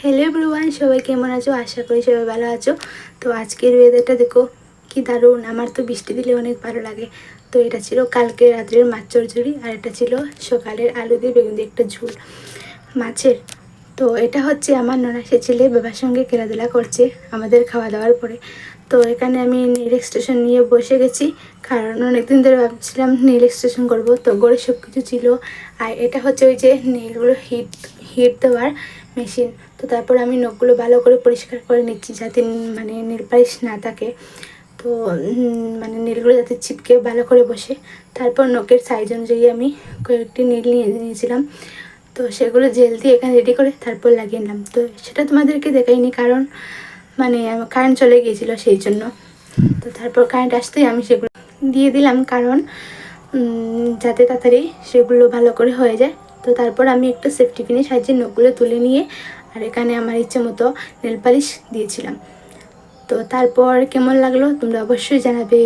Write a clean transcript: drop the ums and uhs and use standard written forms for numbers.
Hello everyone, সবাই কেমন আছো? আশা করি সবাই ভালো আছো। তো আজকের ওয়েদারটা দেখো কি দারুণ। আমার তো বৃষ্টি দিলে অনেক ভালো লাগে। তো এটা ছিল কালকে রাত্রের মাছ চচ্চড়ি, আর এটা ছিল সকালের আলু দিয়ে বেগুন দিয়ে একটা ঝোল মাছের। তো এটা হচ্ছে আমার ননাসের ছেলে বাবার সঙ্গে খেলাধুলা করছে আমাদের খাওয়া দাওয়ার পরে। তো এখানে আমি নীল এক্সটেনশন নিয়ে বসে গেছি, কারণ অনেকদিন ধরে ভাবছিলাম নীল এক্সটেনশন করবো। তো ঘরে সব কিছু ছিল, আর এটা হচ্ছে ওই যে নীলগুলো হিট হিট দেওয়ার মেশিন। তো তারপর আমি নখগুলো ভালো করে পরিষ্কার করে নিচ্ছি, যাতে মানে নীল পালিশ না থাকে। তো মানে নীলগুলো যাতে ছিপকে ভালো করে বসে। তারপর নখের সাইজ অনুযায়ী আমি কয়েকটি নীল নিয়েছিলাম। তো সেগুলো জেল দিয়ে এখানে রেডি করে তারপর লাগিয়ে নিলাম। তো সেটা তোমাদেরকে দেখাইনি, কারণ মানে কারেন্ট চলে গিয়েছিলো সেই জন্য। তো তারপর কারেন্ট আসতেই আমি সেগুলো দিয়ে দিলাম, কারণ যাতে তাড়াতাড়ি সেগুলো ভালো করে হয়ে যায়। তো তারপর আমি একটু সেফটি পিনের সাহায্যে নখগুলো তুলে নিয়ে আর এখানে আমার ইচ্ছে মতো নেল পালিশ দিয়েছিলাম। তো তারপর কেমন লাগলো তোমরা অবশ্যই জানাবে।